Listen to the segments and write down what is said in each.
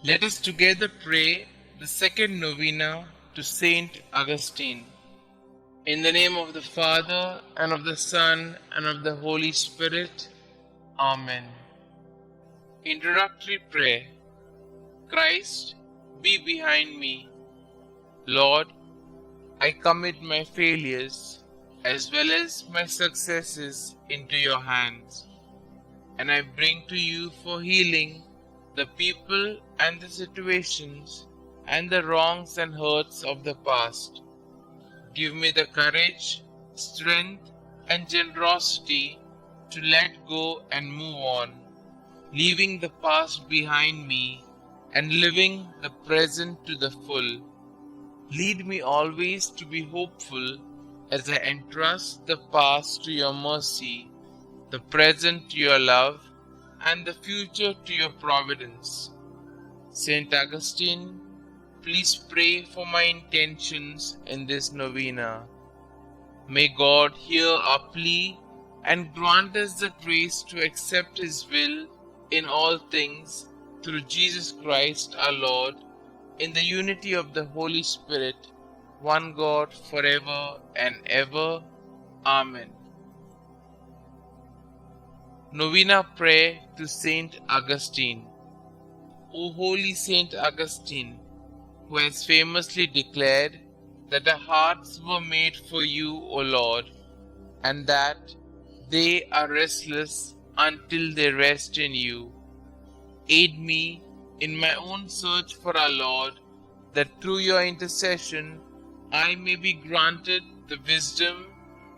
Let us together pray the second novena to St Augustine. In the name of the Father, and of the Son, and of the Holy Spirit. Amen. Introductory prayer. Christ, be behind me. Lord, I commit my failures as well as my successes into your hands, and I bring to you for healing the people and the situations and the wrongs and hurts of the past. Give me the courage, strength, and generosity to let go and move on, leaving the past behind me and living the present to the full. Lead me always to be hopeful as I entrust the past to your mercy, the present to your love, and the future to your providence. St. Augustine, please pray for my intentions in this novena. May God hear our plea and grant us the grace to accept His will in all things through Jesus Christ our Lord, in the unity of the Holy Spirit, one God forever and ever. Amen. Novena Prayer to St Augustine. O holy St Augustine, who has famously declared that our hearts were made for you, O Lord, and that they are restless until they rest in you. Aid me in my own search for our Lord, that through your intercession I may be granted the wisdom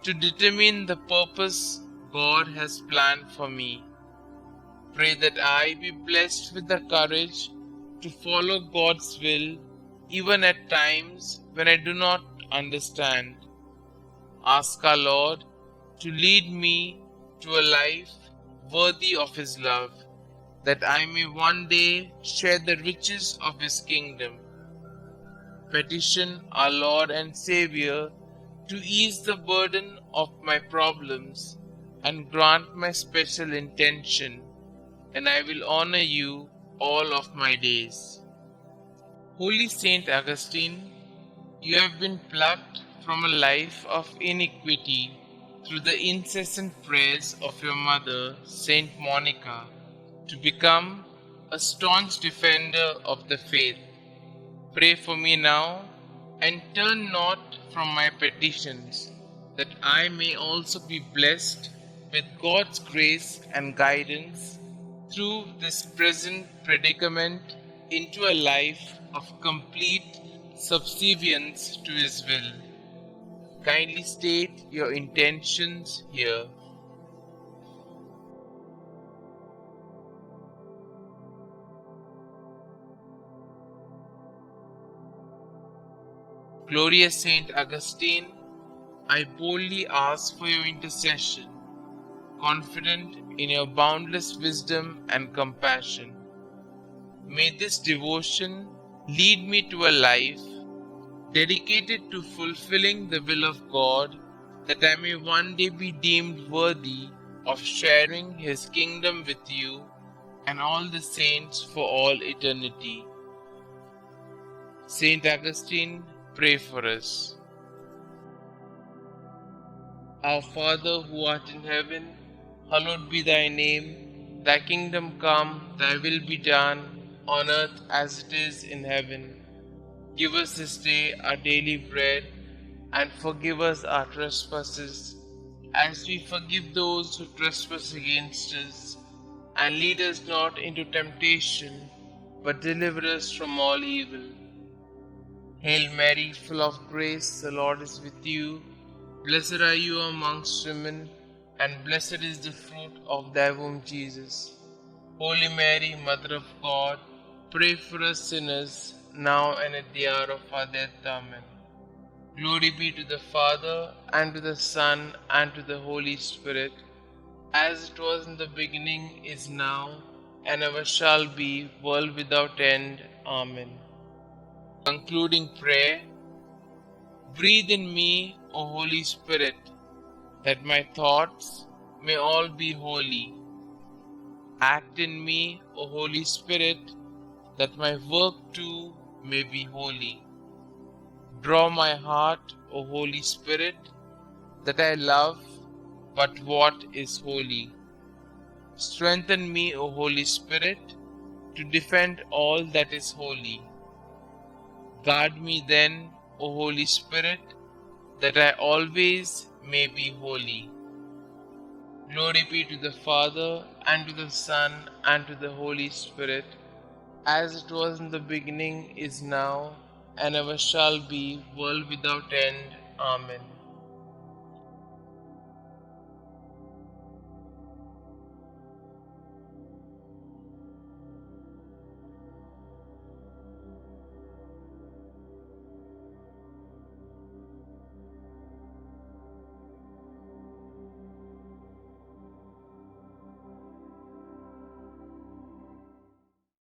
to determine the purpose God has planned for me. Pray that I be blessed with the courage to follow God's will, even at times when I do not understand. Ask our Lord to lead me to a life worthy of His love, that I may one day share the riches of His kingdom. Petition our Lord and Xavier to ease the burden of my problems and grant my special intention, and I will honor you all of my days. Holy St Augustine, you have been plucked from a life of iniquity through the incessant prayers of your mother, Saint Monica, to become a staunch defender of the faith. Pray for me now, and turn not from my petitions, that I may also be blessed with God's grace and guidance through this present predicament into a life of complete subservience to His will. Kindly state your intentions here. Glorious Saint Augustine, I boldly ask for your intercession, confident in your boundless wisdom and compassion. May this devotion lead me to a life dedicated to fulfilling the will of God, that I may one day be deemed worthy of sharing His kingdom with you and all the saints for all eternity. Saint Augustine, pray for us. Our Father who art in heaven, hallowed be thy name. Thy kingdom come, thy will be done, on earth as it is in heaven. Give us this day our daily bread, and forgive us our trespasses, as we forgive those who trespass against us. And lead us not into temptation, but deliver us from all evil. Hail Mary, full of grace, the Lord is with you. Blessed are you amongst women, and blessed is the fruit of thy womb, Jesus. Holy Mary, Mother of God, pray for us sinners, now and at the hour of our death. Amen. Glory be to the Father, and to the Son, and to the Holy Spirit, as it was in the beginning, is now, and ever shall be, world without end. Amen. Concluding prayer. Breathe in me, O Holy Spirit, that my thoughts may all be holy. Act in me, O Holy Spirit, that my work too may be holy. Draw my heart, O Holy Spirit, that I love but what is holy. Strengthen me, O Holy Spirit, to defend all that is holy. Guard me then, O Holy Spirit, that I always may be holy. Glory be to the Father, and to the Son, and to the Holy Spirit, as it was in the beginning, is now, and ever shall be, world without end. Amen.